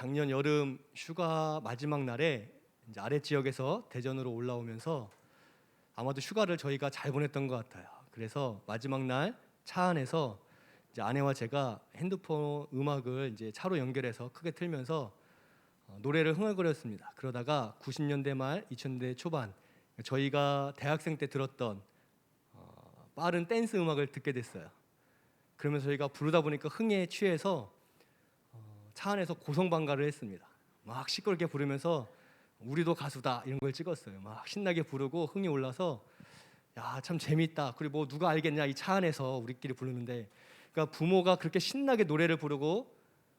작년 여름 휴가 마지막 날에 이제 아래 지역에서 대전으로 올라오면서 아마도 휴가를 저희가 잘 보냈던 것 같아요. 그래서 마지막 날 차 안에서 이제 아내와 제가 핸드폰 음악을 이제 차로 연결해서 크게 틀면서 노래를 흥얼거렸습니다. 그러다가 90년대 말 2000년대 초반 저희가 대학생 때 들었던 빠른 댄스 음악을 듣게 됐어요. 그러면서 저희가 부르다 보니까 흥에 취해서 차 안에서 고성방가를 했습니다. 막 시끄럽게 부르면서 우리도 가수다 이런 걸 찍었어요. 막 신나게 부르고 흥이 올라서 야, 참 재밌다. 그리고 뭐 누가 알겠냐, 이 차 안에서 우리끼리 부르는데. 그러니까 부모가 그렇게 신나게 노래를 부르고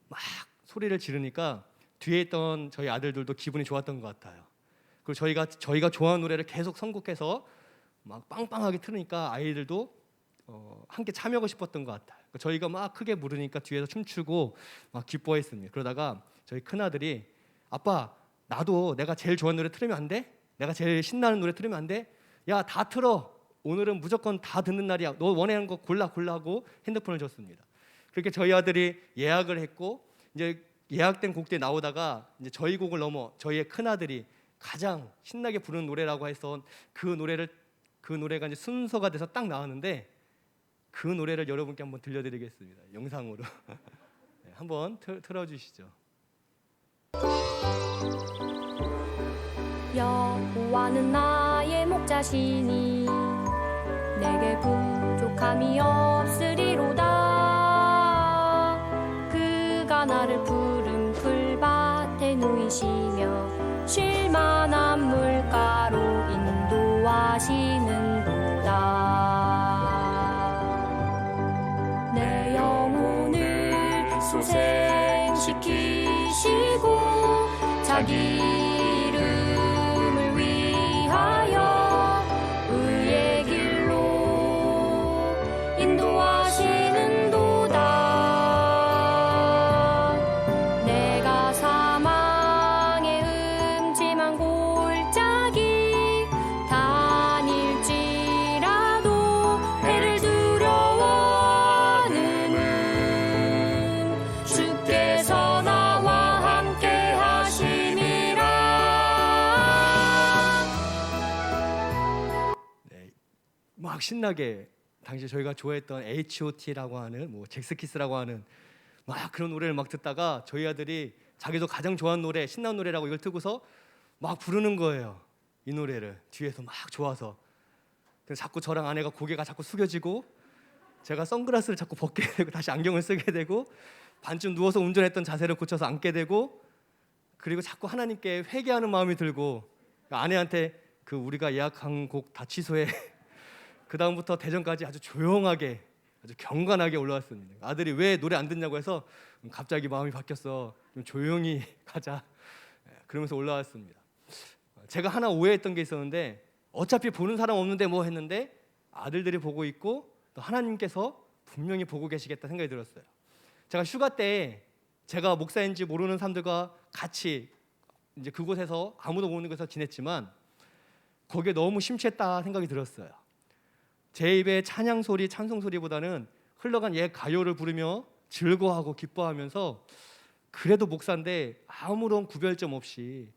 막 소리를 지르니까 뒤에 있던 저희 아들들도 기분이 좋았던 것 같아요. 그리고 저희가 좋아하는 노래를 계속 선곡해서 막 빵빵하게 틀으니까 아이들도 함께 참여하고 싶었던 것 같아요. 그러니까 저희가 막 크게 부르니까 뒤에서 춤추고 막 기뻐했습니다. 그러다가 저희 큰 아들이 아빠, 나도 내가 제일 좋아하는 노래 틀으면 안 돼? 내가 제일 신나는 노래 틀으면 안 돼? 야, 다 틀어. 오늘은 무조건 다 듣는 날이야. 너 원하는 거 골라 하고 핸드폰을 줬습니다. 그렇게 저희 아들이 예약을 했고 이제 예약된 곡들이 나오다가 이제 저희 곡을 넘어 저희의 큰 아들이 가장 신나게 부르는 노래라고 해서 그 노래가 이제 순서가 돼서 딱 나왔는데 그 노래를 여러분께 한번 들려드리겠습니다. 영상으로. 네, 한번 틀어주시죠. 여호와는 나의 목자시니 내게 부족함이 없으리로다. 그가 나를 푸른 풀밭에 누이시며 쉴 만한 물가로 인도하시는도다. 내 영혼을 소생시키시고 자기 막 신나게 당시 저희가 좋아했던 H.O.T라고 하는 뭐 잭스키스라고 하는 막 그런 노래를 막 듣다가 저희 아들이 자기도 가장 좋아하는 노래, 신나는 노래라고 이걸 틀고서 막 부르는 거예요. 이 노래를 뒤에서 막 좋아서. 그래서 자꾸 저랑 아내가 고개가 자꾸 숙여지고 제가 선글라스를 자꾸 벗게 되고 다시 안경을 쓰게 되고 반쯤 누워서 운전했던 자세를 고쳐서 앉게 되고 그리고 자꾸 하나님께 회개하는 마음이 들고 아내한테 그 우리가 예약한 곡 다 취소해. 그 다음부터 대전까지 아주 조용하게 아주 경건하게 올라왔습니다. 아들이 왜 노래 안 듣냐고 해서 갑자기 마음이 바뀌었어. 좀 조용히 가자. 그러면서 올라왔습니다. 제가 하나 오해했던 게 있었는데 어차피 보는 사람 없는데 뭐 했는데 아들들이 보고 있고 또 하나님께서 분명히 보고 계시겠다 생각이 들었어요. 제가 휴가 때 제가 목사인지 모르는 사람들과 같이 이제 그곳에서 아무도 모르는 곳에서 지냈지만 거기에 너무 심취했다 생각이 들었어요. 제 입에 찬양 소리, 찬송 소리보다는 흘러간 옛 가요를 부르며 즐거워하고 기뻐하면서 그래도 목사인데 아무런 구별점 없이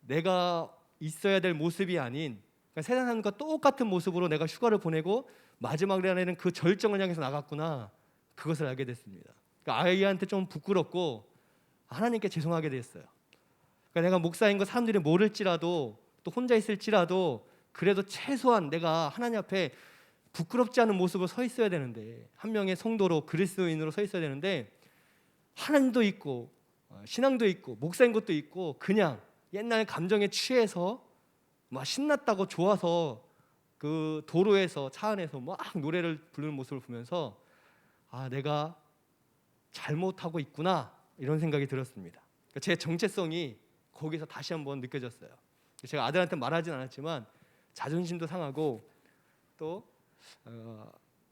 내가 있어야 될 모습이 아닌 그러니까 세상 사람과 똑같은 모습으로 내가 휴가를 보내고 마지막 날에는 그 절정을 향해서 나갔구나. 그것을 알게 됐습니다. 그러니까 아이한테 좀 부끄럽고 하나님께 죄송하게 됐어요. 그러니까 내가 목사인 거 사람들이 모를지라도 또 혼자 있을지라도 그래도 최소한 내가 하나님 앞에 부끄럽지 않은 모습으로 서 있어야 되는데 한 명의 성도로 그리스도인으로 서 있어야 되는데 하나님도 있고 신앙도 있고 목사인 것도 있고 그냥 옛날 감정에 취해서 막 신났다고 좋아서 그 도로에서 차 안에서 막 노래를 부르는 모습을 보면서 아, 내가 잘못하고 있구나 이런 생각이 들었습니다. 그러니까 제 정체성이 거기서 다시 한번 느껴졌어요. 제가 아들한테 말하진 않았지만 자존심도 상하고 또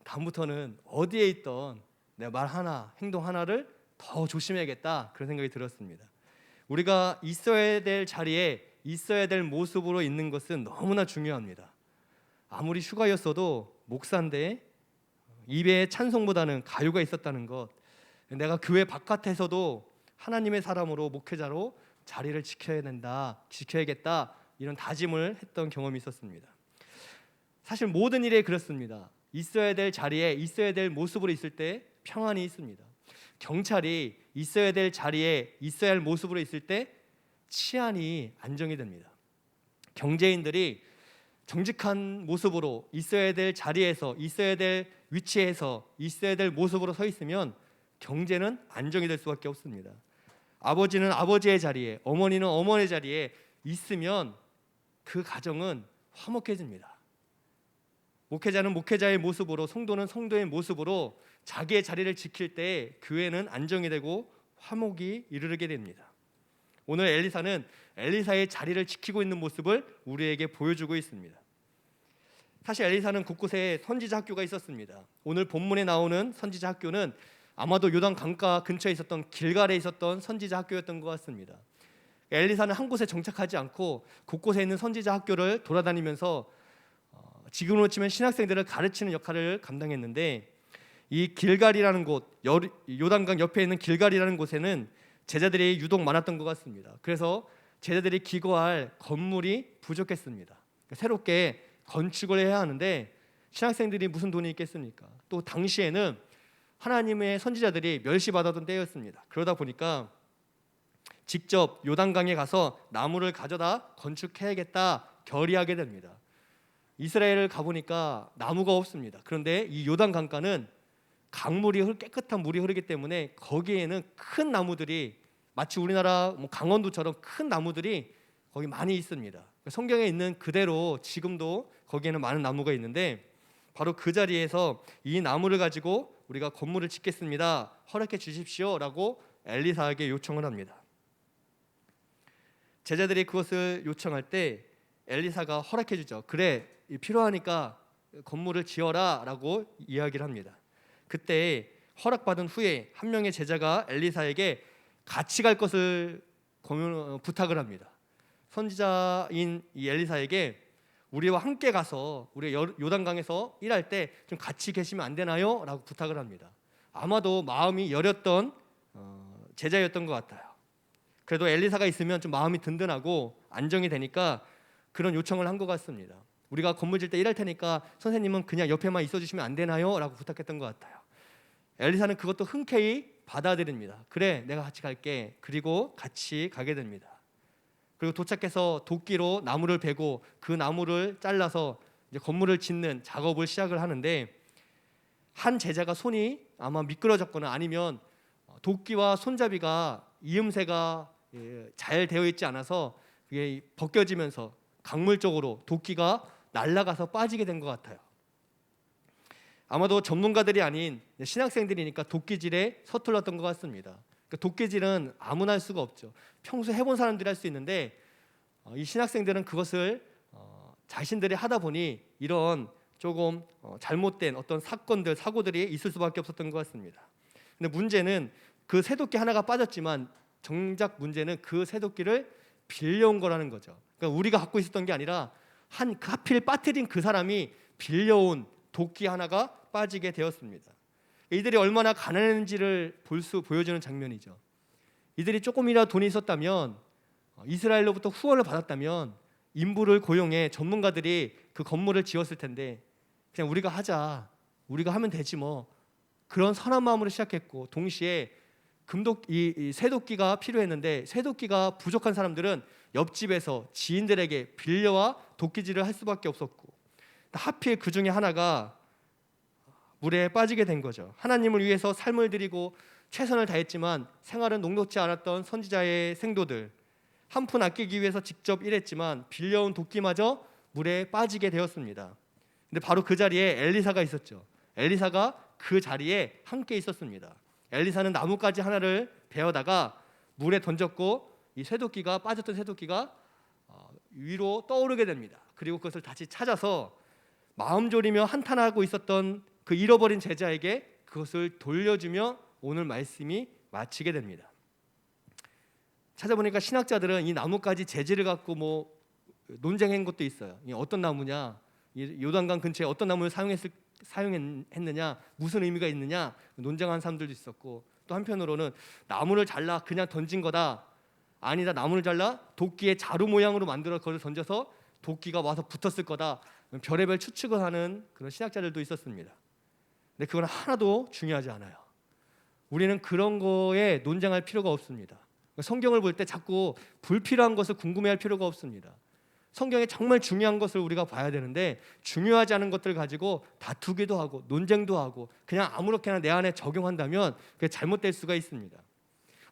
다음부터는 어디에 있던 내 말 하나, 행동 하나를 더 조심해야겠다 그런 생각이 들었습니다. 우리가 있어야 될 자리에 있어야 될 모습으로 있는 것은 너무나 중요합니다. 아무리 휴가였어도 목사인데 입에 찬송보다는 가요가 있었다는 것, 내가 교회 바깥에서도 하나님의 사람으로 목회자로 자리를 지켜야겠다 이런 다짐을 했던 경험이 있었습니다. 사실 모든 일에 그렇습니다. 있어야 될 자리에 있어야 될 모습으로 있을 때 평안이 있습니다. 경찰이 있어야 될 자리에 있어야 할 모습으로 있을 때 치안이 안정이 됩니다. 경제인들이 정직한 모습으로 있어야 될 자리에서 있어야 될 위치에서 있어야 될 모습으로 서 있으면 경제는 안정이 될 수밖에 없습니다. 아버지는 아버지의 자리에, 어머니는 어머니의 자리에 있으면 그 가정은 화목해집니다. 목회자는 목회자의 모습으로, 성도는 성도의 모습으로 자기의 자리를 지킬 때 교회는 안정이 되고 화목이 이르게 됩니다. 오늘 엘리사는 엘리사의 자리를 지키고 있는 모습을 우리에게 보여주고 있습니다. 사실 엘리사는 곳곳에 선지자 학교가 있었습니다. 오늘 본문에 나오는 선지자 학교는 아마도 요단 강가 근처에 있었던 길갈에 있었던 선지자 학교였던 것 같습니다. 엘리사는 한 곳에 정착하지 않고 곳곳에 있는 선지자 학교를 돌아다니면서 지금으로 치면 신학생들을 가르치는 역할을 감당했는데, 이 길갈이라는 곳, 요단강 옆에 있는 길갈이라는 곳에는 제자들이 유독 많았던 것 같습니다. 그래서 제자들이 기거할 건물이 부족했습니다. 새롭게 건축을 해야 하는데 신학생들이 무슨 돈이 있겠습니까? 또 당시에는 하나님의 선지자들이 멸시받았던 때였습니다. 그러다 보니까 직접 요단강에 가서 나무를 가져다 건축해야겠다 결의하게 됩니다. 이스라엘을 가보니까 나무가 없습니다. 그런데 이 요단 강가는 강물이 깨끗한 물이 흐르기 때문에 거기에는 큰 나무들이, 마치 우리나라 강원도처럼 큰 나무들이 거기 많이 있습니다. 성경에 있는 그대로 지금도 거기에는 많은 나무가 있는데, 바로 그 자리에서 이 나무를 가지고 우리가 건물을 짓겠습니다, 허락해 주십시오라고 엘리사에게 요청을 합니다. 제자들이 그것을 요청할 때 엘리사가 허락해 주죠. 그래, 필요하니까 건물을 지어라 라고 이야기를 합니다. 그때 허락받은 후에 한 명의 제자가 엘리사에게 같이 갈 것을 부탁을 합니다. 선지자인 이 엘리사에게 우리와 함께 가서 우리 요단강에서 일할 때 좀 같이 계시면 안 되나요? 라고 부탁을 합니다. 아마도 마음이 여렸던 제자였던 것 같아요. 그래도 엘리사가 있으면 좀 마음이 든든하고 안정이 되니까 그런 요청을 한 것 같습니다. 우리가 건물 질 때 일할 테니까 선생님은 그냥 옆에만 있어주시면 안 되나요? 라고 부탁했던 것 같아요. 엘리사는 그것도 흔쾌히 받아들입니다. 그래, 내가 같이 갈게. 그리고 같이 가게 됩니다. 그리고 도착해서 도끼로 나무를 베고 그 나무를 잘라서 이제 건물을 짓는 작업을 시작을 하는데, 한 제자가 손이 아마 미끄러졌거나 아니면 도끼와 손잡이가 이음새가 잘 되어 있지 않아서 그게 벗겨지면서 강물 쪽으로 도끼가 날아가서 빠지게 된 것 같아요. 아마도 전문가들이 아닌 신학생들이니까 도끼질에 서툴렀던 것 같습니다. 그러니까 도끼질은 아무나 할 수가 없죠. 평소 해본 사람들이 할 수 있는데 이 신학생들은 그것을 자신들이 하다 보니 이런 조금 잘못된 어떤 사건들, 사고들이 있을 수밖에 없었던 것 같습니다. 근데 문제는 그 새도끼 하나가 빠졌지만 정작 문제는 그 새도끼를 빌려온 거라는 거죠. 그러니까 우리가 갖고 있었던 게 아니라 하필 빠뜨린 그 사람이 빌려온 도끼 하나가 빠지게 되었습니다. 이들이 얼마나 가난했는지를 보여주는 장면이죠. 이들이 조금이라도 돈이 있었다면, 이스라엘로부터 후원을 받았다면 인부를 고용해 전문가들이 그 건물을 지었을 텐데 그냥 우리가 하자, 우리가 하면 되지 뭐, 그런 선한 마음으로 시작했고, 동시에 이 쇠도끼가 필요했는데 쇠도끼가 부족한 사람들은 옆집에서 지인들에게 빌려와 도끼질을 할 수밖에 없었고, 하필 그 중에 하나가 물에 빠지게 된 거죠. 하나님을 위해서 삶을 드리고 최선을 다했지만 생활은 녹록지 않았던 선지자의 생도들, 한 푼 아끼기 위해서 직접 일했지만 빌려온 도끼마저 물에 빠지게 되었습니다. 근데 바로 그 자리에 엘리사가 있었죠. 엘리사가 그 자리에 함께 있었습니다. 엘리사는 나뭇가지 하나를 베어다가 물에 던졌고 이 쇠도끼가, 빠졌던 쇠도끼가 위로 떠오르게 됩니다. 그리고 그것을 다시 찾아서 마음 졸이며 한탄하고 있었던 그 잃어버린 제자에게 그것을 돌려주며 오늘 말씀이 마치게 됩니다. 찾아보니까 신학자들은 이 나뭇가지 재질을 갖고 뭐 논쟁한 것도 있어요. 이 어떤 나무냐, 요단강 근처에 어떤 나무를 사용했느냐, 무슨 의미가 있느냐 논쟁한 사람들도 있었고, 또 한편으로는 나무를 잘라 그냥 던진 거다. 아니다. 나무를 잘라 도끼의 자루 모양으로 만들어 그걸 던져서 도끼가 와서 붙었을 거다. 별의별 추측을 하는 그런 신학자들도 있었습니다. 근데 그건 하나도 중요하지 않아요. 우리는 그런 거에 논쟁할 필요가 없습니다. 성경을 볼 때 자꾸 불필요한 것을 궁금해할 필요가 없습니다. 성경에 정말 중요한 것을 우리가 봐야 되는데 중요하지 않은 것들 가지고 다투기도 하고 논쟁도 하고 그냥 아무렇게나 내 안에 적용한다면 그게 잘못될 수가 있습니다.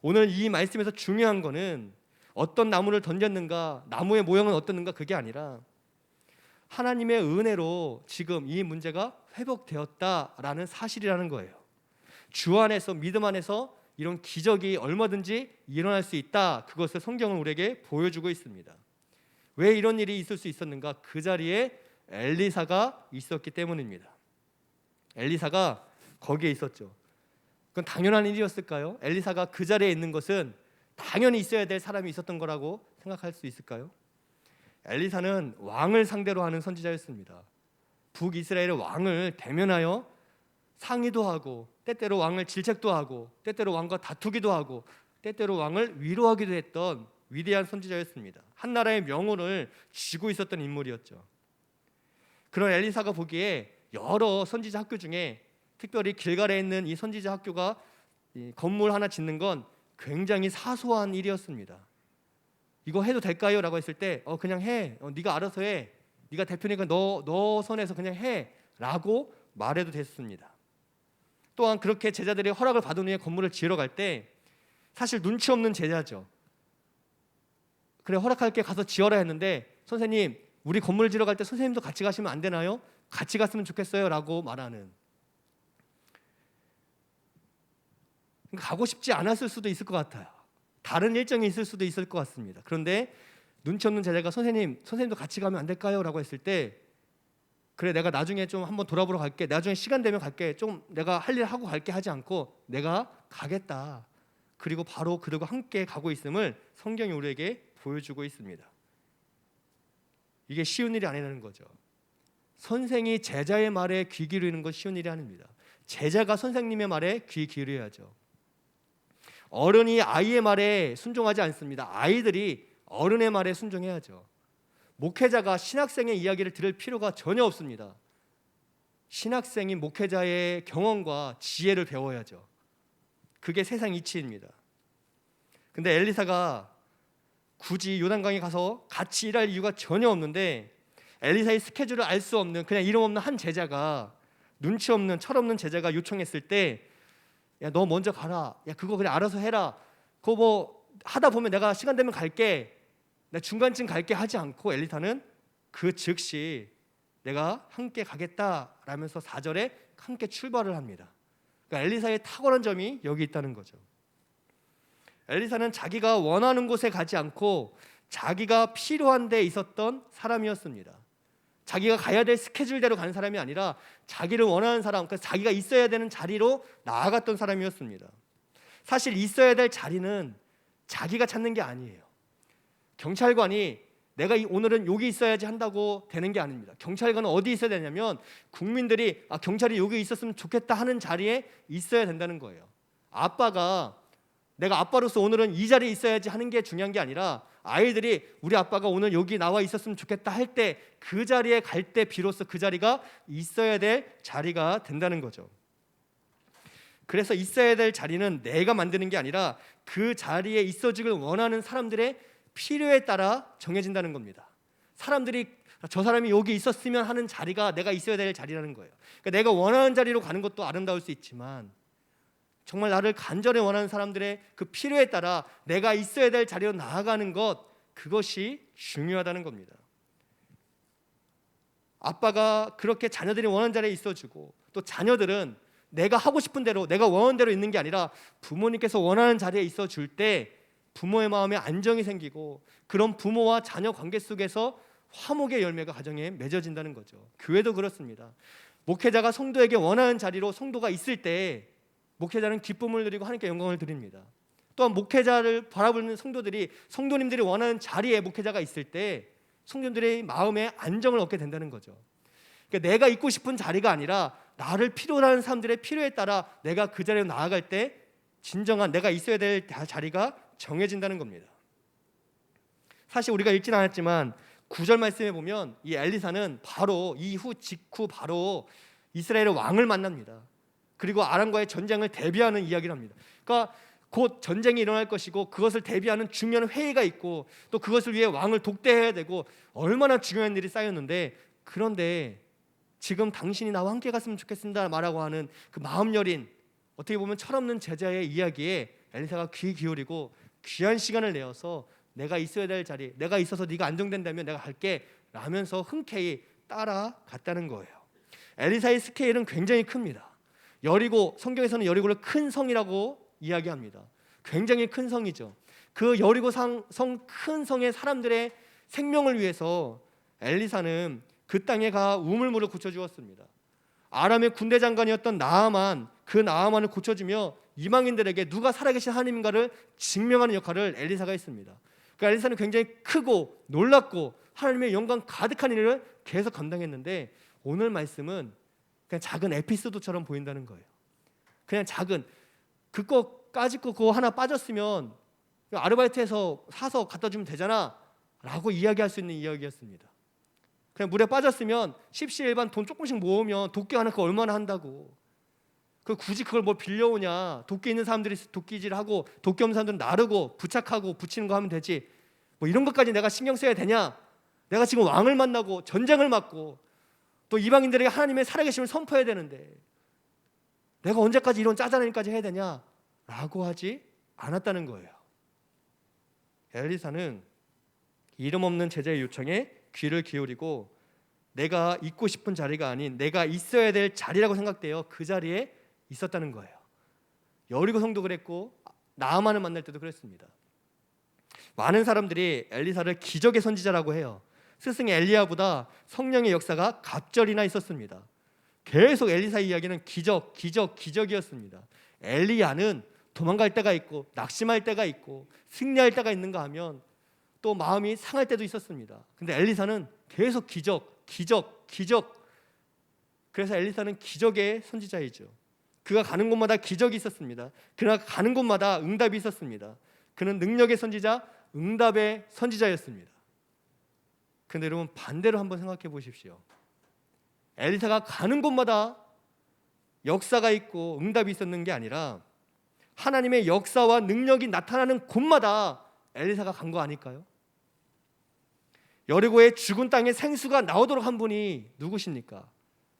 오늘 이 말씀에서 중요한 거는 어떤 나무를 던졌는가, 나무의 모형은 어떻는가 그게 아니라 하나님의 은혜로 지금 이 문제가 회복되었다라는 사실이라는 거예요. 주 안에서, 믿음 안에서 이런 기적이 얼마든지 일어날 수 있다. 그것을 성경은 우리에게 보여주고 있습니다. 왜 이런 일이 있을 수 있었는가? 그 자리에 엘리사가 있었기 때문입니다. 엘리사가 거기에 있었죠. 그건 당연한 일이었을까요? 엘리사가 그 자리에 있는 것은 당연히 있어야 될 사람이 있었던 거라고 생각할 수 있을까요? 엘리사는 왕을 상대로 하는 선지자였습니다. 북이스라엘의 왕을 대면하여 상의도 하고 때때로 왕을 질책도 하고 때때로 왕과 다투기도 하고 때때로 왕을 위로하기도 했던 위대한 선지자였습니다. 한 나라의 명호를 쥐고 있었던 인물이었죠. 그런 엘리사가 보기에 여러 선지자 학교 중에 특별히 길갈에 있는 이 선지자 학교가 이 건물 하나 짓는 건 굉장히 사소한 일이었습니다. 이거 해도 될까요? 라고 했을 때 그냥 해. 네가 알아서 해. 네가 대표니까 너 선에서 그냥 해. 라고 말해도 됐습니다. 또한 그렇게 제자들이 허락을 받은 후에 건물을 지으러 갈 때 사실 눈치 없는 제자죠. 그래 허락할게 가서 지어라 했는데 선생님 우리 건물 지으러 갈 때 선생님도 같이 가시면 안 되나요? 같이 갔으면 좋겠어요 라고 말하는, 가고 싶지 않았을 수도 있을 것 같아요. 다른 일정이 있을 수도 있을 것 같습니다. 그런데 눈치 없는 제자가 선생님도 같이 가면 안 될까요? 라고 했을 때 그래 내가 나중에 좀 한번 돌아보러 갈게, 나중에 시간 되면 갈게, 좀 내가 할 일 하고 갈게 하지 않고 내가 가겠다. 그리고 바로 그들과 함께 가고 있음을 성경이 우리에게 보여주고 있습니다. 이게 쉬운 일이 아니라는 거죠. 선생이 제자의 말에 귀 기울이는 건 쉬운 일이 아닙니다. 제자가 선생님의 말에 귀 기울여야죠. 어른이 아이의 말에 순종하지 않습니다. 아이들이 어른의 말에 순종해야죠. 목회자가 신학생의 이야기를 들을 필요가 전혀 없습니다. 신학생이 목회자의 경험과 지혜를 배워야죠. 그게 세상 이치입니다. 근데 엘리사가 굳이 요단강에 가서 같이 일할 이유가 전혀 없는데 엘리사의 스케줄을 알 수 없는 그냥 이름 없는 한 제자가, 눈치 없는 철없는 제자가 요청했을 때 야 너 먼저 가라, 야 그거 그냥 알아서 해라, 그거 뭐 하다 보면 내가 시간 되면 갈게, 나 중간쯤 갈게 하지 않고 엘리사는 그 즉시 내가 함께 가겠다라면서 4절에 함께 출발을 합니다. 그러니까 엘리사의 탁월한 점이 여기 있다는 거죠. 엘리사는 자기가 원하는 곳에 가지 않고 자기가 필요한 데 있었던 사람이었습니다. 자기가 가야 될 스케줄대로 가는 사람이 아니라 자기를 원하는 사람, 그러니까 자기가 있어야 되는 자리로 나아갔던 사람이었습니다. 사실 있어야 될 자리는 자기가 찾는 게 아니에요. 경찰관이 내가 오늘은 여기 있어야지 한다고 되는 게 아닙니다. 경찰관은 어디 있어야 되냐면 국민들이 경찰이 여기 있었으면 좋겠다 하는 자리에 있어야 된다는 거예요. 아빠가 내가 아빠로서 오늘은 이 자리에 있어야지 하는 게 중요한 게 아니라 아이들이 우리 아빠가 오늘 여기 나와 있었으면 좋겠다 할 때 그 자리에 갈 때 비로소 그 자리가 있어야 될 자리가 된다는 거죠. 그래서 있어야 될 자리는 내가 만드는 게 아니라 그 자리에 있어주길 원하는 사람들의 필요에 따라 정해진다는 겁니다. 사람들이 저 사람이 여기 있었으면 하는 자리가 내가 있어야 될 자리라는 거예요. 그러니까 내가 원하는 자리로 가는 것도 아름다울 수 있지만 정말 나를 간절히 원하는 사람들의 그 필요에 따라 내가 있어야 될 자리로 나아가는 것, 그것이 중요하다는 겁니다. 아빠가 그렇게 자녀들이 원하는 자리에 있어주고 또 자녀들은 내가 하고 싶은 대로 내가 원하는 대로 있는 게 아니라 부모님께서 원하는 자리에 있어줄 때 부모의 마음에 안정이 생기고 그런 부모와 자녀 관계 속에서 화목의 열매가 가정에 맺어진다는 거죠. 교회도 그렇습니다. 목회자가 성도에게 원하는 자리로 성도가 있을 때 목회자는 기쁨을 누리고 하나님께 영광을 드립니다. 또한 목회자를 바라보는 성도님들이 원하는 자리에 목회자가 있을 때 성도님들의 마음에 안정을 얻게 된다는 거죠. 그러니까 내가 있고 싶은 자리가 아니라 나를 필요로 하는 사람들의 필요에 따라 내가 그 자리로 나아갈 때 진정한 내가 있어야 될 자리가 정해진다는 겁니다. 사실 우리가 읽진 않았지만 9절 말씀에 보면 이 엘리사는 바로 직후 바로 이스라엘의 왕을 만납니다. 그리고 아람과의 전쟁을 대비하는 이야기를 합니다. 그러니까 곧 전쟁이 일어날 것이고 그것을 대비하는 중요한 회의가 있고 또 그것을 위해 왕을 독대해야 되고 얼마나 중요한 일이 쌓였는데, 그런데 지금 당신이 나와 함께 갔으면 좋겠습니다 말하고 하는 그 마음 여린, 어떻게 보면 철없는 제자의 이야기에 엘리사가 귀 기울이고 귀한 시간을 내어서 내가 있어야 될 자리, 내가 있어서 네가 안정된다면 내가 갈게 라면서 흔쾌히 따라갔다는 거예요. 엘리사의 스케일은 굉장히 큽니다. 여리고, 성경에서는 여리고를 큰 성이라고 이야기합니다. 굉장히 큰 성이죠. 그 여리고 성 큰 성의 사람들의 생명을 위해서 엘리사는 그 땅에 가 우물물을 고쳐주었습니다. 아람의 군대 장관이었던 그 나아만을 고쳐주며 이방인들에게 누가 살아계신 하나님인가를 증명하는 역할을 엘리사가 했습니다. 그러니까 엘리사는 굉장히 크고 놀랍고 하나님의 영광 가득한 일을 계속 감당했는데, 오늘 말씀은 그냥 작은 에피소드처럼 보인다는 거예요. 그냥 작은 까짓 거 그거 하나 빠졌으면 아르바이트해서 사서 갖다 주면 되잖아 라고 이야기할 수 있는 이야기였습니다. 그냥 물에 빠졌으면 십시일반 돈 조금씩 모으면 도끼 하나 그거 얼마나 한다고, 굳이 그걸 뭘 빌려오냐, 도끼 있는 사람들이 도끼질하고 도끼 없는 사람들은 나르고 부착하고 붙이는 거 하면 되지, 뭐 이런 것까지 내가 신경 써야 되냐, 내가 지금 왕을 만나고 전쟁을 맡고 또 이방인들에게 하나님의 살아계심을 선포해야 되는데 내가 언제까지 이런 짜잘한 일까지 해야 되냐 라고 하지 않았다는 거예요. 엘리사는 이름 없는 제자의 요청에 귀를 기울이고 내가 있고 싶은 자리가 아닌 내가 있어야 될 자리라고 생각되어 그 자리에 있었다는 거예요. 여리고 성도 그랬고 나아만을 만날 때도 그랬습니다. 많은 사람들이 엘리사를 기적의 선지자라고 해요. 스승 엘리야보다 성령의 역사가 갑절이나 있었습니다. 계속 엘리사 이야기는 기적이었습니다. 엘리야는 도망갈 때가 있고 낙심할 때가 있고 승리할 때가 있는가 하면 또 마음이 상할 때도 있었습니다. 근데 엘리사는 계속 기적. 그래서 엘리사는 기적의 선지자이죠. 그가 가는 곳마다 기적이 있었습니다. 그가 가는 곳마다 응답이 있었습니다. 그는 능력의 선지자, 응답의 선지자였습니다. 근데 여러분 반대로 한번 생각해 보십시오. 엘리사가 가는 곳마다 역사가 있고 응답이 있었는 게 아니라 하나님의 역사와 능력이 나타나는 곳마다 엘리사가 간 거 아닐까요? 여리고의 죽은 땅에 생수가 나오도록 한 분이 누구십니까?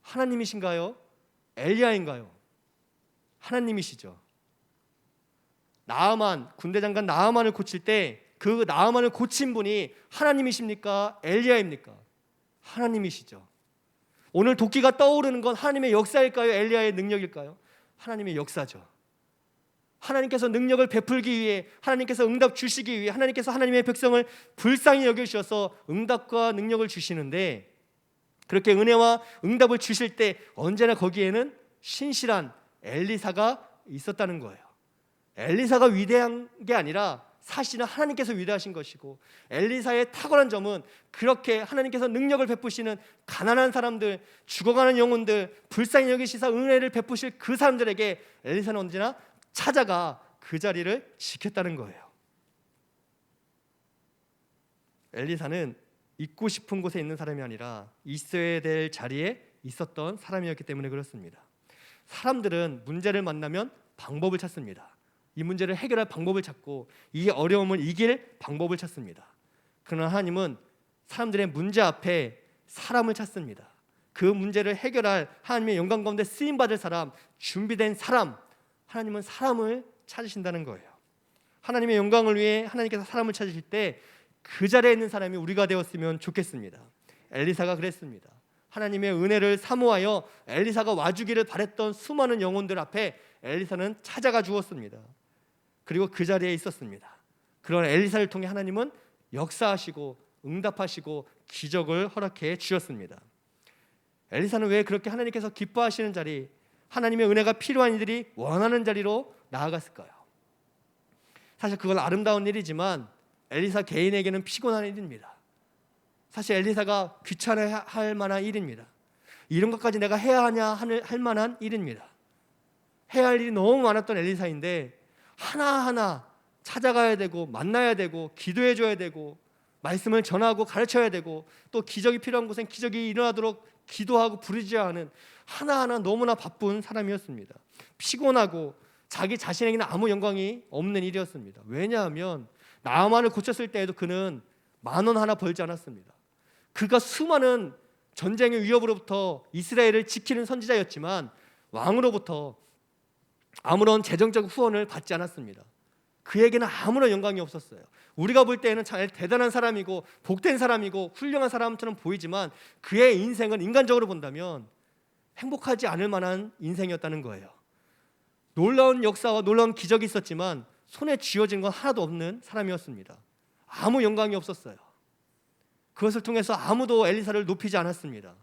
하나님이신가요? 엘리야인가요? 하나님이시죠. 나아만, 군대 장관 나아만을 고칠 때 그 나아만을 고친 분이 하나님이십니까? 엘리야입니까? 하나님이시죠. 오늘 도끼가 떠오르는 건 하나님의 역사일까요? 엘리야의 능력일까요? 하나님의 역사죠. 하나님께서 능력을 베풀기 위해, 하나님께서 응답 주시기 위해, 하나님께서 하나님의 백성을 불쌍히 여겨주셔서 응답과 능력을 주시는데, 그렇게 은혜와 응답을 주실 때 언제나 거기에는 신실한 엘리사가 있었다는 거예요. 엘리사가 위대한 게 아니라 사실은 하나님께서 위대하신 것이고, 엘리사의 탁월한 점은 그렇게 하나님께서 능력을 베푸시는 가난한 사람들, 죽어가는 영혼들, 불쌍히 여기시사 은혜를 베푸실 그 사람들에게 엘리사는 언제나 찾아가 그 자리를 지켰다는 거예요. 엘리사는 있고 싶은 곳에 있는 사람이 아니라 있어야 될 자리에 있었던 사람이었기 때문에 그렇습니다. 사람들은 문제를 만나면 방법을 찾습니다. 이 문제를 해결할 방법을 찾고 이 어려움을 이길 방법을 찾습니다. 그러나 하나님은 사람들의 문제 앞에 사람을 찾습니다. 그 문제를 해결할 하나님의 영광 가운데 쓰임받을 사람, 준비된 사람, 하나님은 사람을 찾으신다는 거예요. 하나님의 영광을 위해 하나님께서 사람을 찾으실 때 그 자리에 있는 사람이 우리가 되었으면 좋겠습니다. 엘리사가 그랬습니다. 하나님의 은혜를 사모하여 엘리사가 와주기를 바랬던 수많은 영혼들 앞에 엘리사는 찾아가 주었습니다. 그리고 그 자리에 있었습니다. 그런 엘리사를 통해 하나님은 역사하시고 응답하시고 기적을 허락해 주셨습니다. 엘리사는 왜 그렇게 하나님께서 기뻐하시는 자리, 하나님의 은혜가 필요한 이들이 원하는 자리로 나아갔을까요? 사실 그건 아름다운 일이지만 엘리사 개인에게는 피곤한 일입니다. 사실 엘리사가 귀찮아할 만한 일입니다. 이런 것까지 내가 해야 하냐 할 만한 일입니다. 해야 할 일이 너무 많았던 엘리사인데 하나하나 찾아가야 되고 만나야 되고 기도해 줘야 되고 말씀을 전하고 가르쳐야 되고 또 기적이 필요한 곳엔 기적이 일어나도록 기도하고 부르짖어야 하는 하나하나 너무나 바쁜 사람이었습니다. 피곤하고 자기 자신에게는 아무 영광이 없는 일이었습니다. 왜냐하면 나아만을 고쳤을 때에도 그는 10,000원 하나 벌지 않았습니다. 그가 수많은 전쟁의 위협으로부터 이스라엘을 지키는 선지자였지만 왕으로부터 아무런 재정적 후원을 받지 않았습니다. 그에게는 아무런 영광이 없었어요. 우리가 볼 때에는 잘 대단한 사람이고 복된 사람이고 훌륭한 사람처럼 보이지만 그의 인생은 인간적으로 본다면 행복하지 않을 만한 인생이었다는 거예요. 놀라운 역사와 놀라운 기적이 있었지만 손에 쥐어진 건 하나도 없는 사람이었습니다. 아무 영광이 없었어요. 그것을 통해서 아무도 엘리사를 높이지 않았습니다.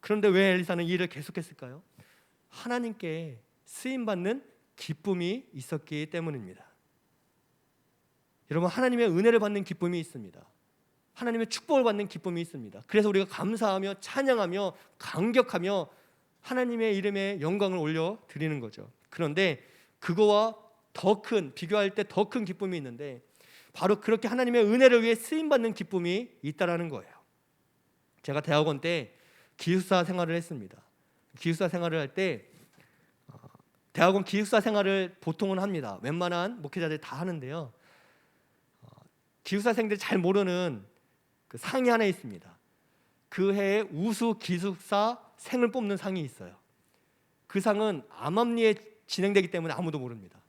그런데 왜 엘리사는 이 일을 계속했을까요? 하나님께 쓰임받는 기쁨이 있었기 때문입니다. 여러분, 하나님의 은혜를 받는 기쁨이 있습니다. 하나님의 축복을 받는 기쁨이 있습니다. 그래서 우리가 감사하며 찬양하며 감격하며 하나님의 이름에 영광을 올려드리는 거죠. 그런데 그거와 더 큰, 비교할 때 더 큰 기쁨이 있는데 바로 그렇게 하나님의 은혜를 위해 쓰임받는 기쁨이 있다라는 거예요. 제가 대학원 때 기숙사 생활을 했습니다. 기숙사 생활을 할 때 대학원 기숙사 생활을 보통은 합니다. 웬만한 목회자들이 다 하는데요. 기숙사생들이 잘 모르는 그 상이 하나 있습니다. 그 해에 우수 기숙사 생을 뽑는 상이 있어요. 그 상은 암암리에 진행되기 때문에 아무도 모릅니다.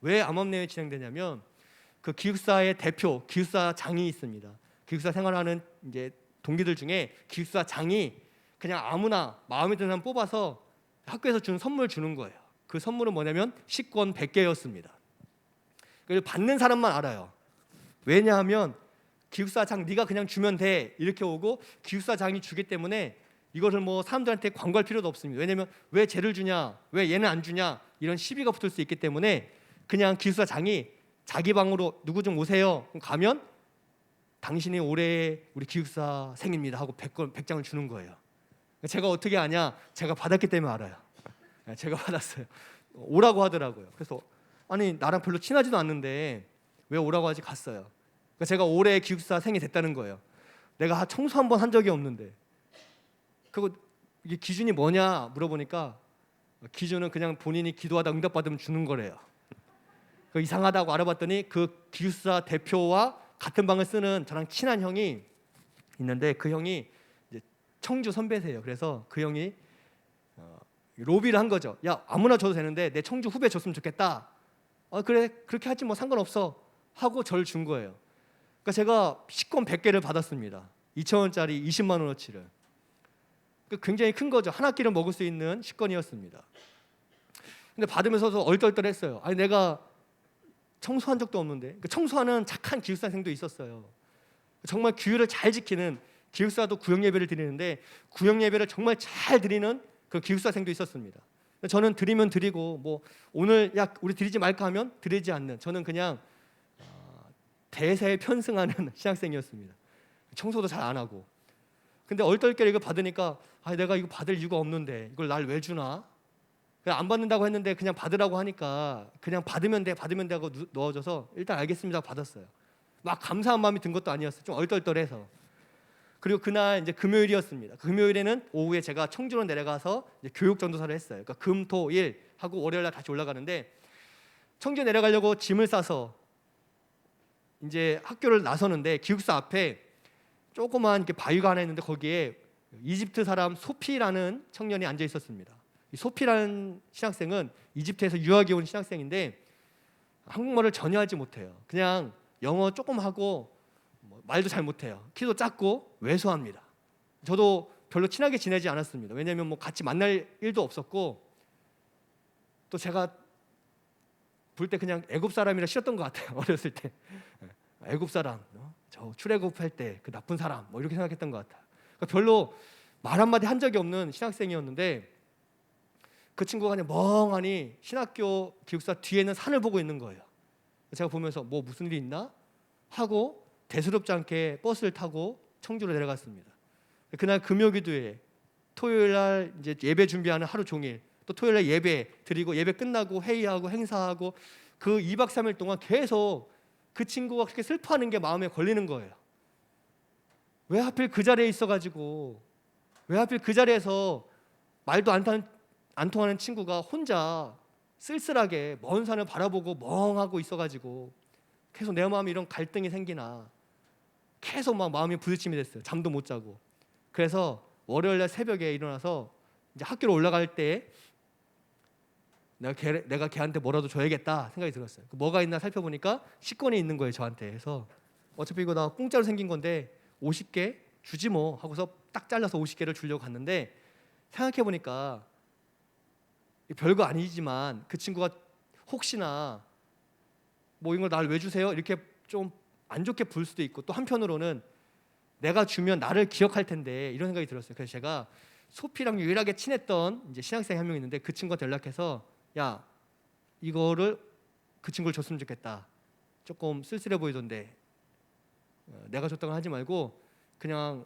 왜 암암리에 진행되냐면 그 기숙사의 대표 기숙사장이 있습니다. 기숙사 생활하는 이제 동기들 중에 기숙사장이 그냥 아무나 마음에 드는 사람 뽑아서 학교에서 주는 선물 주는 거예요. 그 선물은 뭐냐면 식권 100개였습니다. 그래서 받는 사람만 알아요. 왜냐하면 기숙사장 네가 그냥 주면 돼 이렇게 오고 기숙사장이 주기 때문에 이것을 뭐 사람들한테 광고할 필요도 없습니다. 왜냐하면 왜 쟤를 주냐, 왜 얘는 안 주냐 이런 시비가 붙을 수 있기 때문에 그냥 기숙사장이 자기 방으로 누구 좀 오세요. 그럼 가면 당신이 올해 우리 기숙사생입니다 하고 100장을 주는 거예요. 제가 어떻게 아냐? 제가 받았기 때문에 알아요. 제가 받았어요. 오라고 하더라고요. 그래서 아니 나랑 별로 친하지도 않는데 왜 오라고 하지? 갔어요. 그러니까 제가 올해 기숙사생이 됐다는 거예요. 내가 청소 한 번 한 적이 없는데. 그리고 이게 기준이 뭐냐 물어보니까 기준은 그냥 본인이 기도하다 응답받으면 주는 거래요. 그 이상하다고 알아봤더니 그 기숙사 대표와 같은 방을 쓰는 저랑 친한 형이 있는데 그 형이 이제 청주 선배세요. 그래서 그 형이 로비를 한 거죠. 야 아무나 줘도 되는데 내 청주 후배 줬으면 좋겠다. 그래 그렇게 하지 뭐 상관없어 하고 저를 준 거예요. 그러니까 제가 식권 100개를 받았습니다. 2,000원짜리 20만 원어치를. 굉장히 큰 거죠. 한 학기를 먹을 수 있는 식권이었습니다. 근데 받으면서도 얼떨떨했어요. 아니 내가 청소한 적도 없는데. 청소하는 착한 기숙사생도 있었어요. 정말 규율을 잘 지키는 기숙사도 구역 예배를 드리는데 구역 예배를 정말 잘 드리는 그 기숙사생도 있었습니다. 저는 드리면 드리고 뭐 오늘 야 우리 드리지 말까 하면 드리지 않는 저는 그냥 대세에 편승하는 신학생이었습니다. 청소도 잘 안 하고. 근데 얼떨결에 이거 받으니까 내가 이거 받을 이유가 없는데 이걸 날 왜 주나? 그냥 안 받는다고 했는데 그냥 받으라고 하니까 그냥 받으면 돼 하고 넣어줘서 일단 알겠습니다 하고 받았어요. 막 감사한 마음이 든 것도 아니었어요. 좀 얼떨떨해서. 그리고 그날 이제 금요일이었습니다. 금요일에는 오후에 제가 청주로 내려가서 이제 교육 전도사를 했어요. 그러니까 금, 토, 일 하고 월요일 날 다시 올라가는데 청주에 내려가려고 짐을 싸서 이제 학교를 나서는데 기숙사 앞에 조그만 이렇게 바위가 하나 있는데 거기에 이집트 사람 소피라는 청년이 앉아 있었습니다. 이 소피라는 신학생은 이집트에서 유학이 온 신학생인데 한국말을 전혀 하지 못해요. 그냥 영어 조금 하고 말도 잘 못해요. 키도 작고 왜소합니다. 저도 별로 친하게 지내지 않았습니다. 왜냐하면 뭐 같이 만날 일도 없었고 또 제가 볼 때 그냥 애굽 사람이라 싫었던 것 같아요. 어렸을 때 애굽 사람, 저 출애굽할 때 그 나쁜 사람 뭐 이렇게 생각했던 것 같아요. 그러니까 별로 말 한마디 한 적이 없는 신학생이었는데 그 친구가 그냥 멍하니 신학교 기숙사 뒤에 있는 산을 보고 있는 거예요. 제가 보면서 뭐 무슨 일이 있나 하고 대수롭지 않게 버스를 타고 청주로 내려갔습니다. 그날 금요기도회, 토요일 날 이제 예배 준비하는 하루 종일, 또 토요일 날 예배 드리고 예배 끝나고 회의하고 행사하고 그 2박 3일 동안 계속 그 친구가 그렇게 슬퍼하는 게 마음에 걸리는 거예요. 왜 하필 그 자리에 있어가지고, 왜 하필 그 자리에서 말도 안 통하는 친구가 혼자 쓸쓸하게 먼 산을 바라보고 멍하고 있어가지고 계속 내 마음에 이런 갈등이 생기나, 계속 막 마음이 부딪힘이 됐어요. 잠도 못 자고. 그래서 월요일날 새벽에 일어나서 이제 학교로 올라갈 때 내가 걔한테 뭐라도 줘야겠다 생각이 들었어요. 뭐가 있나 살펴보니까 식권이 있는 거예요, 저한테. 해서 어차피 이거 나 공짜로 생긴 건데 50개 주지 뭐 하고서 딱 잘라서 50개를 주려고 갔는데, 생각해 보니까 별거 아니지만 그 친구가 혹시나 뭐 이걸 날 왜 주세요? 이렇게 좀 안 좋게 볼 수도 있고, 또 한편으로는 내가 주면 나를 기억할 텐데 이런 생각이 들었어요. 그래서 제가 소피랑 유일하게 친했던 이제 신학생이 한 명 있는데 그 친구한테 연락해서, 야, 이거를 그 친구를 줬으면 좋겠다. 조금 쓸쓸해 보이던데 내가 줬다고 하지 말고 그냥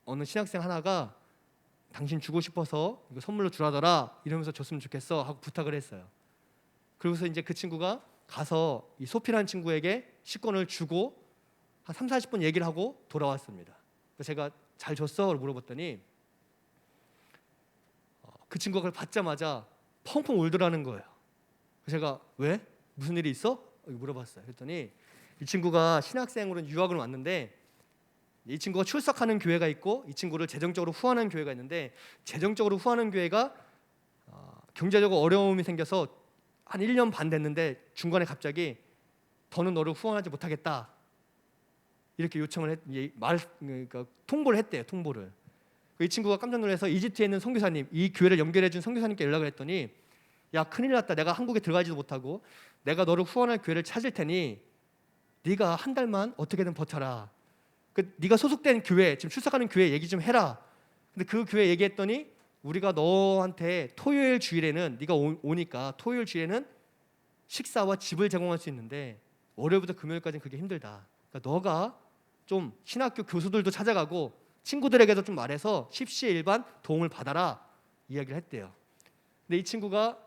어느 신학생 하나가 당신 주고 싶어서 이거 선물로 주라더라 이러면서 줬으면 좋겠어 하고 부탁을 했어요. 그러고서 이제 그 친구가 가서 이 소피라는 친구에게 식권을 주고 한 3, 40분 얘기를 하고 돌아왔습니다. 그래서 제가 잘 줬어? 물어봤더니 그 친구가 그걸 받자마자 펑펑 울더라는 거예요. 그래서 제가 왜? 무슨 일이 있어? 물어봤어요. 그랬더니 이 친구가 신학생으로 유학을 왔는데 이 친구가 출석하는 교회가 있고 이 친구를 재정적으로 후원하는 교회가 있는데, 재정적으로 후원하는 교회가 경제적으로 어려움이 생겨서 한 1년 반 됐는데 중간에 갑자기 더는 너를 후원하지 못하겠다 이렇게 요청을 그러니까 통보를 했대요. 통보를. 이 친구가 깜짝 놀라서 이집트에 있는 선교사님, 이 교회를 연결해 준 선교사님께 연락을 했더니, 야, 큰일 났다. 내가 한국에 들어가지도 못하고 내가 너를 후원할 교회를 찾을 테니 네가 한 달만 어떻게든 버텨라. 네가 소속된 교회, 지금 출석하는 교회 얘기 좀 해라. 근데 그 교회 얘기했더니 우리가 너한테 토요일 주일에는 네가 오니까 토요일 주일에는 식사와 집을 제공할 수 있는데 월요일부터 금요일까지는 그게 힘들다. 그러니까 너가 좀 신학교 교수들도 찾아가고 친구들에게도 좀 말해서 십시일반 도움을 받아라 이야기를 했대요. 근데 이 친구가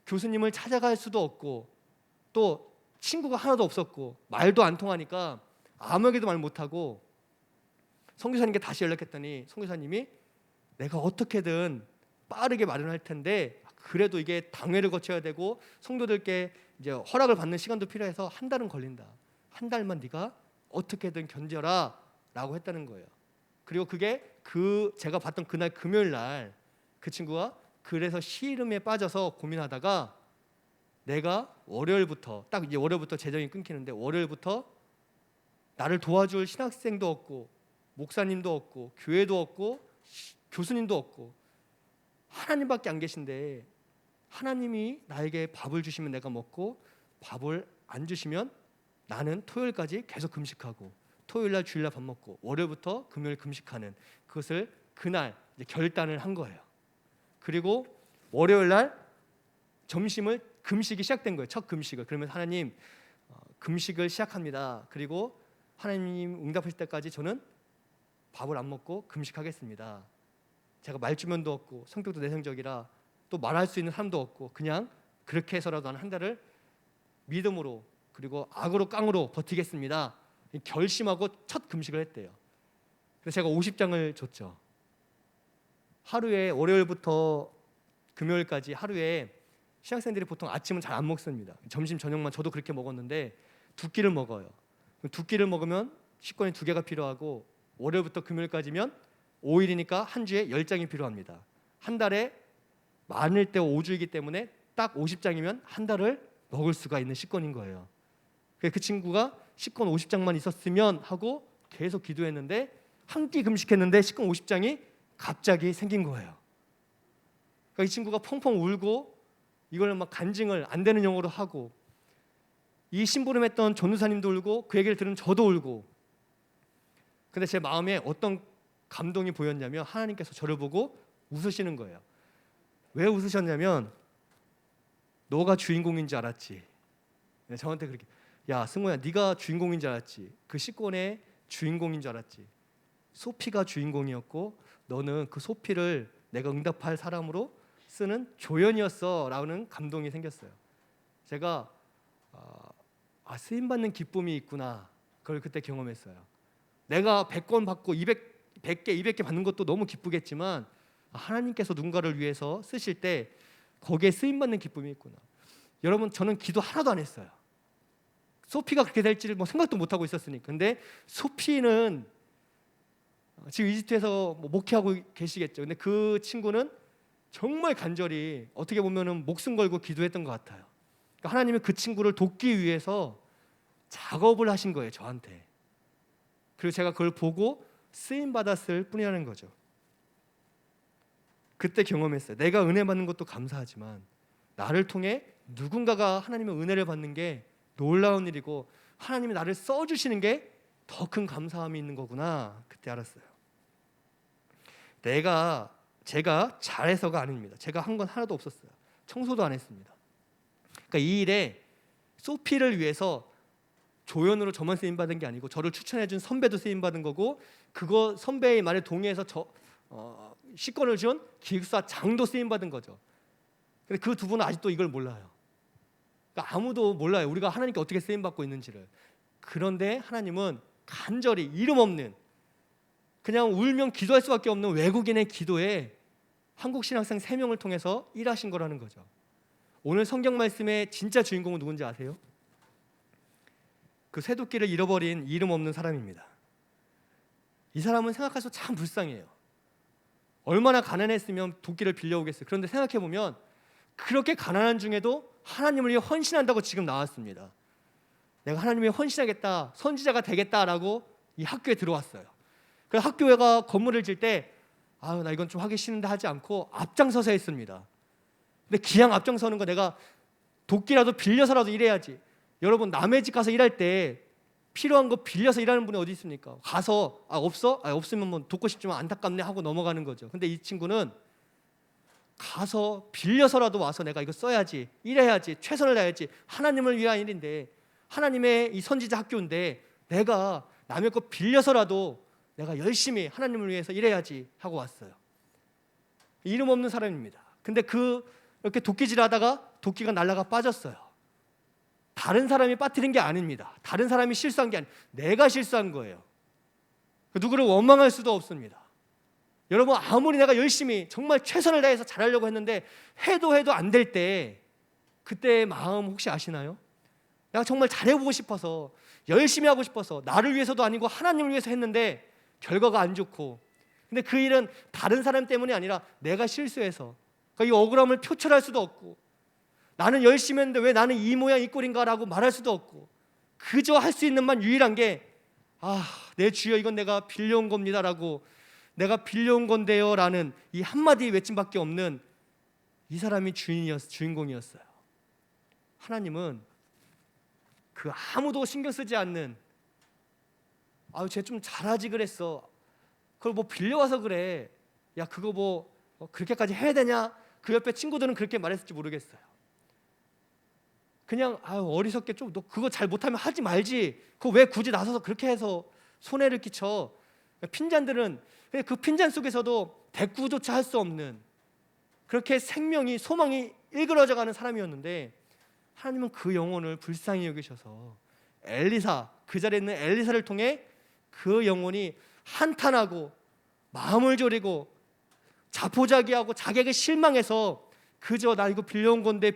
교수님을 찾아갈 수도 없고 또 친구가 하나도 없었고 말도 안 통하니까 아무에게도 말 못하고 선교사님께 다시 연락했더니 선교사님이 내가 어떻게든 빠르게 마련할 텐데 그래도 이게 당회를 거쳐야 되고 성도들께 이제 허락을 받는 시간도 필요해서 한 달은 걸린다. 한 달만 네가 어떻게든 견뎌라 라고 했다는 거예요. 그리고 그게 제가 봤던 그날 금요일 날 그 친구가 그래서 시름에 빠져서 고민하다가 내가 월요일부터 딱 이제 월요일부터 재정이 끊기는데 월요일부터 나를 도와줄 신학생도 없고 목사님도 없고 교회도 없고 교수님도 없고 하나님밖에 안 계신데 하나님이 나에게 밥을 주시면 내가 먹고 밥을 안 주시면 나는 토요일까지 계속 금식하고 토요일날 주일날 밥 먹고 월요일부터 금요일 금식하는 그것을 그날 이제 결단을 한 거예요. 그리고 월요일날 점심을 금식이 시작된 거예요. 첫 금식을. 그러면 하나님 금식을 시작합니다. 그리고 하나님 응답하실 때까지 저는 밥을 안 먹고 금식하겠습니다. 제가 말주변도 없고 성격도 내성적이라 또 말할 수 있는 사람도 없고 그냥 그렇게 해서라도 한 달을 믿음으로 그리고 악으로 깡으로 버티겠습니다. 결심하고 첫 금식을 했대요. 그래서 제가 50장을 줬죠. 하루에 월요일부터 금요일까지 하루에 신학생들이 보통 아침은 잘 안 먹습니다. 점심 저녁만 저도 그렇게 먹었는데 두 끼를 먹어요. 두 끼를 먹으면 식권이 2개가 필요하고 월요일부터 금요일까지면 5일이니까 한 주에 10장이 필요합니다. 한 달에 많을 때 5주이기 때문에 딱 50장이면 한 달을 먹을 수가 있는 식권인 거예요. 그 친구가 식권 50장만 있었으면 하고 계속 기도했는데 한 끼 금식했는데 식권 50장이 갑자기 생긴 거예요. 그러니까 이 친구가 펑펑 울고 이걸 막 간증을 안 되는 영어로 하고 이 심부름했던 전도사님도 울고 그 얘기를 들은 저도 울고. 근데 제 마음에 어떤 감동이 보였냐면 하나님께서 저를 보고 웃으시는 거예요. 왜 웃으셨냐면 너가 주인공인 줄 알았지. 저한테 그렇게 야 승호야 네가 주인공인 줄 알았지. 그 식권의 주인공인 줄 알았지. 소피가 주인공이었고 너는 그 소피를 내가 응답할 사람으로 쓰는 조연이었어 라는 감동이 생겼어요. 제가 쓰임받는 기쁨이 있구나. 그걸 그때 경험했어요. 내가 100건 받고 100개, 200개 받는 것도 너무 기쁘겠지만 하나님께서 누군가를 위해서 쓰실 때 거기에 쓰임받는 기쁨이 있구나. 여러분, 저는 기도 하나도 안 했어요. 소피가 그렇게 될지를 생각도 못하고 있었으니까. 근데 소피는 지금 이집트에서 목회하고 계시겠죠. 근데 그 친구는 정말 간절히 어떻게 보면은 목숨 걸고 기도했던 것 같아요. 그러니까 하나님은 그 친구를 돕기 위해서 작업을 하신 거예요, 저한테. 그리고 제가 그걸 보고 쓰임 받았을 뿐이라는 거죠. 그때 경험했어요. 내가 은혜 받는 것도 감사하지만 나를 통해 누군가가 하나님의 은혜를 받는 게 놀라운 일이고 하나님이 나를 써주시는 게 더 큰 감사함이 있는 거구나. 그때 알았어요. 제가 잘해서가 아닙니다. 제가 한 건 하나도 없었어요. 청소도 안 했습니다. 그러니까 이 일에 소피를 위해서 조연으로 저만 쓰임 받은 게 아니고 저를 추천해준 선배도 쓰임 받은 거고, 그거 선배의 말에 동의해서 시권을 준 기획사 장도 쓰임 받은 거죠. 근데 그 두 분은 아직도 이걸 몰라요. 그러니까 아무도 몰라요. 우리가 하나님께 어떻게 쓰임 받고 있는지를. 그런데 하나님은 간절히 이름 없는, 그냥 울면 기도할 수밖에 없는 외국인의 기도에 한국 신학생 3명을 통해서 일하신 거라는 거죠. 오늘 성경 말씀의 진짜 주인공은 누군지 아세요? 그 쇠도끼를 잃어버린 이름 없는 사람입니다. 이 사람은 생각해서 참 불쌍해요. 얼마나 가난했으면 도끼를 빌려오겠어요. 그런데 생각해보면 그렇게 가난한 중에도 하나님을 위해 헌신한다고 지금 나왔습니다. 내가 하나님을 위해 헌신하겠다, 선지자가 되겠다라고 이 학교에 들어왔어요. 그래서 학교가 건물을 질 때 나 이건 좀 하기 싫은데 하지 않고 앞장서서 했습니다. 근데 기왕 앞장서는 거 내가 도끼라도 빌려서라도 일해야지. 여러분, 남의 집 가서 일할 때 필요한 거 빌려서 일하는 분이 어디 있습니까? 가서 없어? 없으면 뭐 돕고 싶지만 안타깝네 하고 넘어가는 거죠. 근데 이 친구는 가서 빌려서라도 와서 내가 이거 써야지, 일해야지, 최선을 다해야지. 하나님을 위한 일인데, 하나님의 이 선지자 학교인데 내가 남의 거 빌려서라도 내가 열심히 하나님을 위해서 일해야지 하고 왔어요. 이름 없는 사람입니다. 근데 이렇게 도끼질 하다가 도끼가 날아가 빠졌어요. 다른 사람이 빠뜨린 게 아닙니다. 다른 사람이 실수한 게 아니에요. 내가 실수한 거예요. 누구를 원망할 수도 없습니다. 여러분, 아무리 내가 열심히 정말 최선을 다해서 잘하려고 했는데 해도 안 될 때 그때의 마음 혹시 아시나요? 내가 정말 잘해보고 싶어서, 열심히 하고 싶어서, 나를 위해서도 아니고 하나님을 위해서 했는데 결과가 안 좋고, 근데 그 일은 다른 사람 때문이 아니라 내가 실수해서, 그러니까 이 억울함을 표출할 수도 없고, 나는 열심히 했는데 왜 나는 이 모양 이 꼴인가라고 말할 수도 없고, 그저 할 수 있는 만 유일한 게 내 주여 이건 내가 빌려온 겁니다라고, 내가 빌려온 건데요 라는 이 한마디 외침밖에 없는 이 사람이 주인공이었어요. 하나님은 그 아무도 신경 쓰지 않는, 쟤 좀 잘하지 그랬어, 그걸 뭐 빌려와서 그래, 야 그거 뭐 그렇게까지 해야 되냐, 그 옆에 친구들은 그렇게 말했을지 모르겠어요. 그냥 어리석게 좀 너 그거 잘 못하면 하지 말지, 그거 왜 굳이 나서서 그렇게 해서 손해를 끼쳐. 핀잔들은 그 핀잔 속에서도 대꾸조차 할 수 없는, 그렇게 생명이, 소망이 일그러져가는 사람이었는데 하나님은 그 영혼을 불쌍히 여기셔서 엘리사, 그 자리에 있는 엘리사를 통해 그 영혼이 한탄하고 마음을 졸이고 자포자기하고 자기에게 실망해서 그저 나 이거 빌려온 건데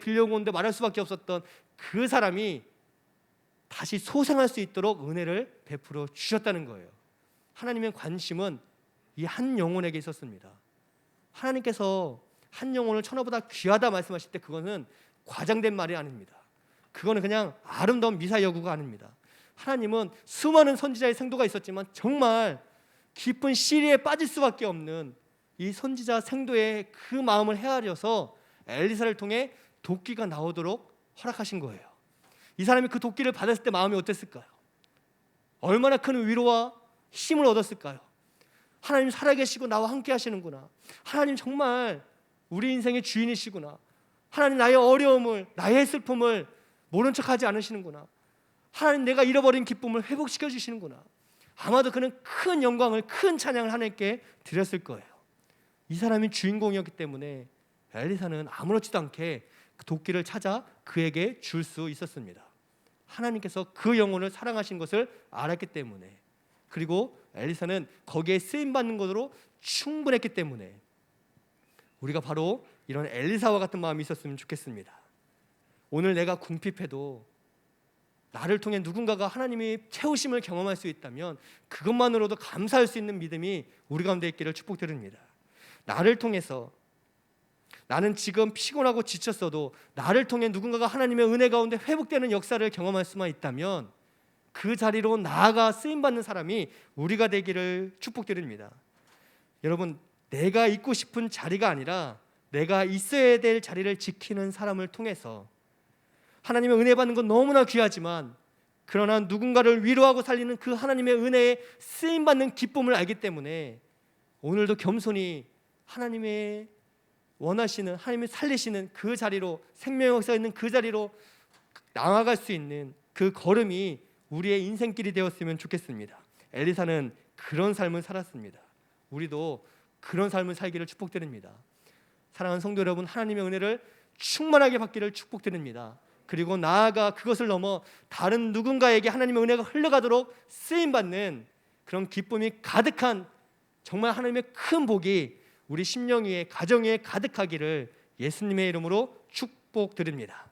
말할 수밖에 없었던 그 사람이 다시 소생할 수 있도록 은혜를 베풀어 주셨다는 거예요. 하나님의 관심은 이 한 영혼에게 있었습니다. 하나님께서 한 영혼을 천하보다 귀하다 말씀하실 때 그거는 과장된 말이 아닙니다. 그거는 그냥 아름다운 미사 여구가 아닙니다. 하나님은 수많은 선지자의 생도가 있었지만 정말 깊은 시리에 빠질 수밖에 없는 이 선지자 생도의 그 마음을 헤아려서 엘리사를 통해 도끼가 나오도록 허락하신 거예요. 이 사람이 그 도끼를 받았을 때 마음이 어땠을까요? 얼마나 큰 위로와 힘을 얻었을까요? 하나님 살아계시고 나와 함께 하시는구나, 하나님 정말 우리 인생의 주인이시구나, 하나님 나의 어려움을, 나의 슬픔을 모른 척하지 않으시는구나, 하나님 내가 잃어버린 기쁨을 회복시켜 주시는구나. 아마도 그는 큰 영광을, 큰 찬양을 하나님께 드렸을 거예요. 이 사람이 주인공이었기 때문에 엘리사는 아무렇지도 않게 그 도끼를 찾아 그에게 줄 수 있었습니다. 하나님께서 그 영혼을 사랑하신 것을 알았기 때문에, 그리고 엘리사는 거기에 쓰임받는 것으로 충분했기 때문에 우리가 바로 이런 엘리사와 같은 마음이 있었으면 좋겠습니다. 오늘 내가 궁핍해도 나를 통해 누군가가 하나님의 채우심을 경험할 수 있다면 그것만으로도 감사할 수 있는 믿음이 우리 가운데 있기를 축복드립니다. 나를 통해서, 나는 지금 피곤하고 지쳤어도 나를 통해 누군가가 하나님의 은혜 가운데 회복되는 역사를 경험할 수만 있다면 그 자리로 나아가 쓰임받는 사람이 우리가 되기를 축복드립니다. 여러분, 내가 있고 싶은 자리가 아니라 내가 있어야 될 자리를 지키는 사람을 통해서 하나님의 은혜 받는 건 너무나 귀하지만, 그러나 누군가를 위로하고 살리는 그 하나님의 은혜에 쓰임받는 기쁨을 알기 때문에 오늘도 겸손히 하나님의 원하시는, 하나님이 살리시는 그 자리로, 생명의 역사가 있는 그 자리로 나아갈 수 있는 그 걸음이 우리의 인생길이 되었으면 좋겠습니다. 엘리사는 그런 삶을 살았습니다. 우리도 그런 삶을 살기를 축복드립니다. 사랑하는 성도 여러분, 하나님의 은혜를 충만하게 받기를 축복드립니다. 그리고 나아가 그것을 넘어 다른 누군가에게 하나님의 은혜가 흘러가도록 쓰임받는 그런 기쁨이 가득한, 정말 하나님의 큰 복이 우리 심령 위에, 가정 위에 가득하기를 예수님의 이름으로 축복드립니다.